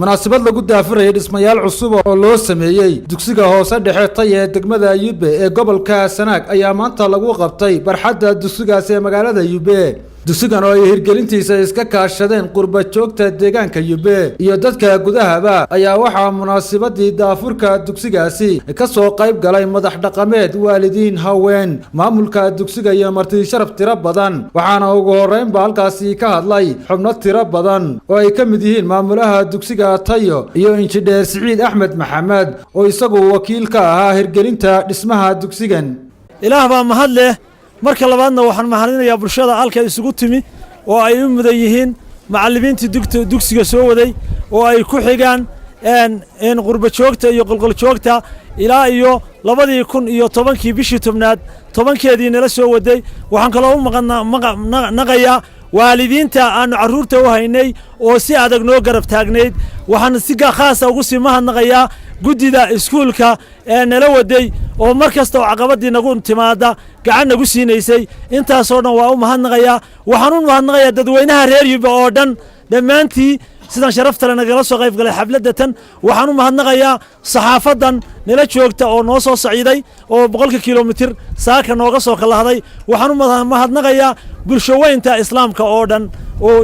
munaasabad lagu daafurayay dhismayaal cusub oo loo sameeyay dugsiga hoose dhexe Tayo ee degmada Yube ee gobolka Sanaag ayaa maanta lagu qabtay barxadda dugsigaas ee magaalada Yube. dugsigan oo ay hirgelintiisa iska kaashadeen qurba joogta deegaanka Yube iyo dadka gudahaba ayaa waxa munaasabadii daafurka dugsigaasi ka soo qayb galay madax dhaqameed, waalidiin, haween, maamulka dugsiga iyo marti sharaf tiro badan. waxaana ugu horeyn halkaasi ka hadlay xubno tiro badan oo ay ka mid yihiin maamulaha dugsiga Tayo iyo injineer Saciid Axmed Maxamed oo isagu wakiil ka ahaa hirgelinta dhismaha dugsigan. ilaah baa mahad leh. marka labaadna waxaan mahadinayaa bulshada halka isugu timi oo ay u mudan yihiin macallimiintii dugsiga soo waday oo ay ku xigaan qurba joogta iyo qolqol joogta ilaa iyo 2010 bishii tobnaad 10keedii nala soo waday. waxaan kaloo u maqnaqayaa waalidiinta aanu caruurta u haynay oo si adag noo garab taagneyd. waxaan si khaas ah ugu sii mahadnaqayaa guddida iskuulka ee nala waday oo markasta oo caqabadii nagu timaada gacan nagu siinaysay. intaas oo dhan waa u mahadnaqayaa. waxaan u mahadnaqayaa dadweynaha reer Yube oo dhan dhammaantii sidan sharafta leh nagala soo qayb galay xafladda tan. waxaan u mahadnaqayaa saxaafadan nala joogta oo noo soo saciiday oo 100 kiiloomitir saaka nooga soo kalahday. waxaan u mahadnaqayaa bulshaweynta islaamka oo dhan oo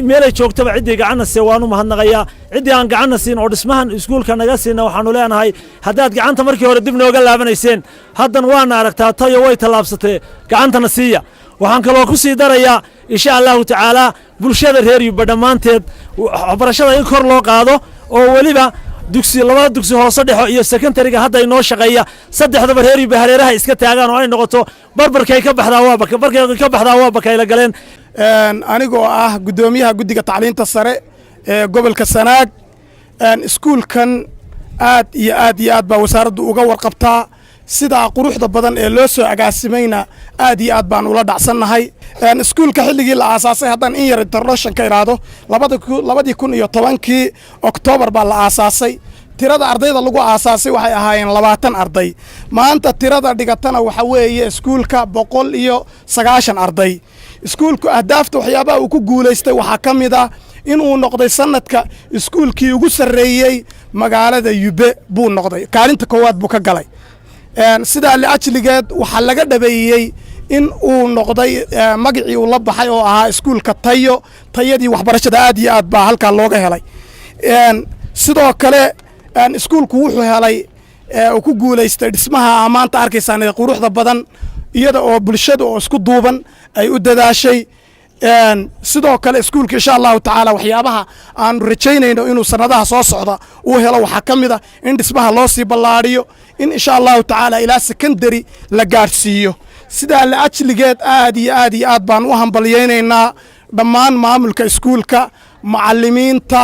meelay joogtaba cidii gacanna si waan u mahadnaqayaa. cidii aan gacanna siin oo dhismahan iskuulka naga siina waxaanu leenahay haddaad gacanta markii hore dib nooga laabanayseen haddan waana aragtaa Tayo way tallaabsatay gacantana siiya. waxaan kaloo ku sii darayaa insha Allah tacaala bulshada reer Yube dhamaanteed waxbarashada in kor loo qaado oo waliba labada dugsi hoose dhexe iyo secondary-ga hadda inoo shaqeeya saddexdaba reer Yube hareeraha iska taagaan oo ay noqoto barbarkay ka baxdaa waa bakayla galeen. anigoo ah gudoomiyaha guddiga tacliinta sare ee gobolka Sanaag. iskuulkan aad iyo aad baa wasaaraddu uga warqabtaa sida quruxda badan ee loo soo agaasimayna aad iyo aad baan ula dhacsannahay. iskuulka xilligii la aasaasay haddaan in yar introduction ka iraado 2010 Oktoobar baa la aasaasay. tirada ardayda lagu aasaasay waxay ahaayeen 20 arday. maanta tirada dhigatana waxa weeye iskuulka 190 arday. iskuulku ahdaafta waxyaabaha uu ku guuleystay waxaa ka mid ah inuu noqday sanadka iskuulkii ugu sarreeyay magaalada Yube buu noqday, kaalinta koowaad buu ka galay. sidaa la ajligeed waxaa laga dhabeeyay in uu noqday magacii uu la baxay oo ahaa iskuulka Tayo. tayadii waxbarashada aad iyo aad baa halkaa looga helay. sidoo kale iskuulku wuxuu helay uu ku guuleystay dhismaha maanta arkaysaan ee quruxda badan iyada oo bulshada oo isku duuban ay u dadaashay. sidoo kale iskuulka insha Allah tacaala waxyaabaha aan rajaynayno inuu sanadaha soo socda uu helo waxaa ka mid ah in dhismaha loo sii ballaariyo in insha Allah tacaala ilaa secondary la gaarsiiyo. sidaa la ajligeed aad iyo aad baan u hambalyeynaa dhammaan maamulka iskuulka, macallimiinta,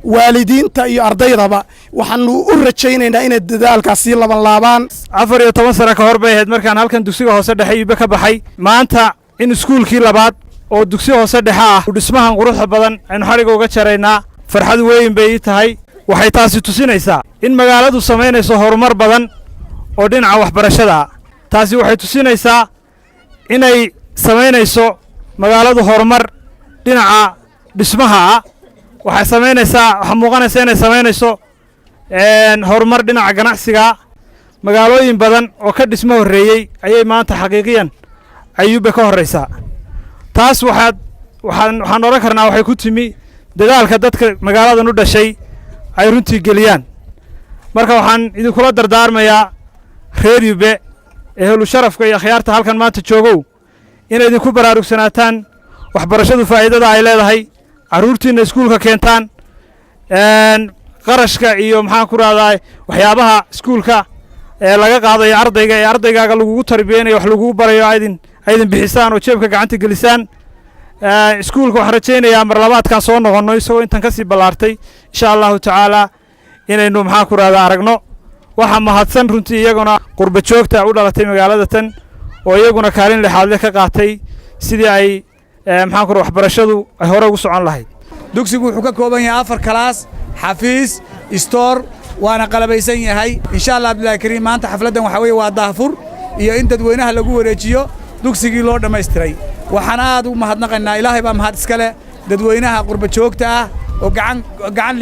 waalidiinta iyo ardaydaba. waxaanu u rajaynaynaa inay dadaalkaasi laabaan. 14 sano ka hor bay ahayd markaan halkan dugsiga hoose dhexe Yube ka baxay. maanta in iskuulkii labaad oo dugsi hoose dhexe ah dhismahan quruxda badan aynu xariga uga jaraynaa farxad weyn bay tahay. waxay taasi tusinaysaa in magaaladu sameynayso horumar badan oo dhinaca waxbarashada. taasi waxay tusinaysaa inay sameynayso magaaladu horumar dhinaca dhismaha. waxay sameynaysaa waxa muuqanaysa inay sameynayso horumar dhinaca ganacsiga. magaalooyin badan oo ka dhismo horeeyay ayay maanta xaqiiqiyan Yube ka horeysa. taas waxaan oran karnaa waxay ku timi dadaalka dadka magaaladan u dhashay ay runtii geliyaan. marka waxaan idinkula dardaarmayaa reer Yube ehlu sharafka iyo khiyaarta halkan maanta joogow inay idinku baraarugsanataan waxbarashadu faa'iidada ay leedahay. caruurtiina iskuulka keentaan qarashka iyo maxaan ku raadaay waxyaabaha iskuulka ee laga qaadayo ardaygaaga lagu tarbiyeynayo wax lagu barayo aydin bixisaan oo jeebka gacanta gelisaan. iskuulka waxaan rajaynayaa mar labaadkan soo noqono isagoo intan ka sii ballaartay insha Allah tacaala inaynu maxaan ku raadaa aragno. waxa mahadsan runtii iyaguna qurba joogta u dhalatay magaalada tan oo iyaguna kaalin lixaad leh ka qaatay sidii ay maxaan ku waxbarashadu ay hore ugu socon lahayd. dugsigu wuxuu ka kooban yahay 4 class, xafiis, store, waana qalabaysan yahay. insha Allah Abdullaahi Kariim maanta xafladan waxa weeye waa daafur iyo in dadweynaha lagu wareejiyo dugsigii loo dhameystiray. waxaan aad u mahadnaqaynaa Ilaahay baa mahad iska leh dadweynaha qurba joogta ah oo gacan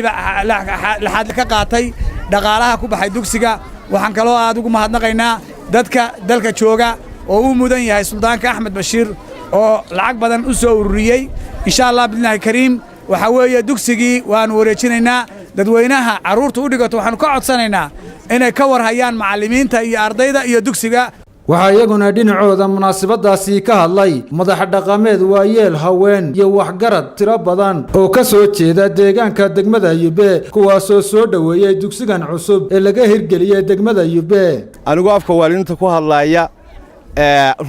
laxaad ka qaatay dhaqaalaha ku baxay dugsiga waxaan kaloo aad ugu mahadnaqaynaa dadka dalka jooga oo uu mudan yahay suldaanka Axmed Bashiir oo lacag badan u soo ururiyay insha Allah billahi kariim waxa weeye dugsigii waan wareejinaynaa dadweynaha caruurta u dhigato waxaan ka codsanaynaa inay ka warhayaan macallimiinta iyo ardayda iyo dugsiga waxaa iyaguna dhinacooda munaasabadaasi ka hadlay madax dhaqameed waayeel haween iyo waxgarad tiro badan oo ka soo jeeda deegaanka degmada Yube kuwaasoo soo dhaweeyay dugsigan cusub ee laga hirgeliyay degmada Yube anigu afka waalidiinta ku hadlaaya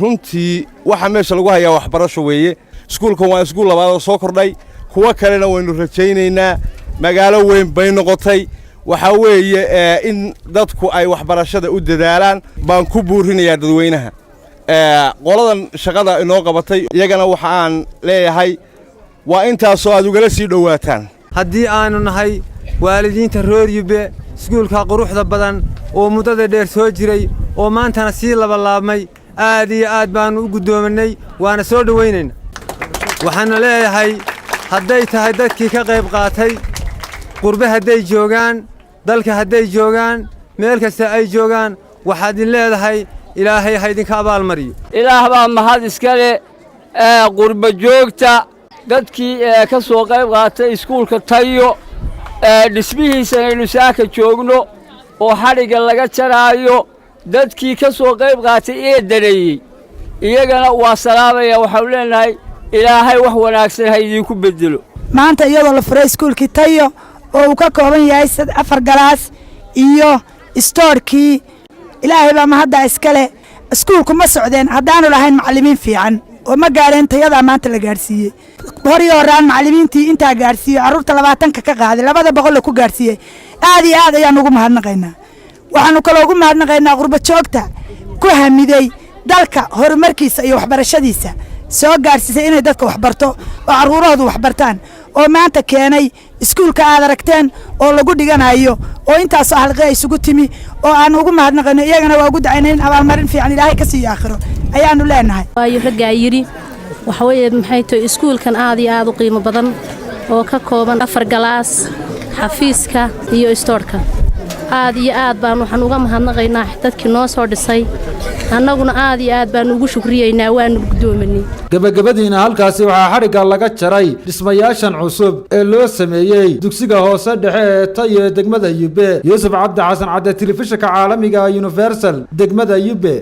runtii waxa meesha lagu hayaa waxbarasho weeye iskuulkan waa iskuul labaad oo soo kordhay kuwa kalena waynu rajaynaynaa magaalo weyn bay noqotay waxa weeye in dadku ay waxbarashada u dadaalaan baan ku buurinayaa dadweynaha qoladan shaqada inoo qabatay iyagana waxa aan leeyahay waa intaasoo aad ugala sii dhowaataan haddii aanu nahay waalidiinta reer Yube iskuulka quruxda badan oo muddada dheer soo jiray oo maantana sii labalaabmay aad iyo aad baan u gudoominay waana soo dhaweynaynaa waxaan leeyahay hadday tahay dadkii ka qayb qaatay qurbe hadday joogaan dalka hadday joogaan meel kasta ay joogaan waxaad in leedahay ilaahay ha idinka abaalmariyo ilaah baa mahad iskale qurbe joogta dadkii ka soo qayb qaatay iskuulka Tayo dhismihiisa aynu saaka joogno oo xariga laga jaraayo dadkii ka soo qayb qaatay ee dareeyay iyagana waa salaamaya waxaan leenahay ilaahay wax wanaagsan ha idinku bedelo maanta iyadoo la furay iskuulkii Tayo oo uu ka kooban yahay 4 galaas iyo stoorkii ilaahay baa mahadda iskale iskuulku ma socdeen haddaanu lahayn macallimiin fiican oo ma gaareen tayada maanta la gaarsiiyay hor iyo horaan macallimiintii inta gaarsiiyay carruurta 20 ka qaaday 200 ku gaarsiiyay aad iyo aad ayaan ugu mahadnaqaynaa waxaanu kale ugu mahadnaqaynaa qurba joogta ku hamiday dalka horumarkiisa iyo waxbarashadiisa soo gaarsiisay inay dadka wax barto oo carruurahoodu wax bartaan oo maanta keenay iskuulka aad aragteen oo lagu dhiganayo oo intaas halqay isugu timi oo aan ugu mahadnaqayno iyagana waa ugu dacayneen abaalmarin fiican ilaahay ka sii aakhiro ayaanu leenahay waayo ragaa yiri waxa weeye maxay tahay iskuulkan aad iyo aad u qiimo badan oo ka kooban 4 galaas xafiiska iyo stoorka aad iyo aad baan waxaan uga mahadnaqaynaa dadkii noo soo dhisay annaguna aad iyo aad baan ugu shukriyeynaa waanu gudoominay gabagabadiina halkaasi waxaa xariga laga jaray dhismayaashan cusub ee loo sameeyay dugsiga hoose dhexe ee Tayo degmada Yube Yuusuf Cabdi Xasan Cadde telefishinka caalamiga Universal degmada Yube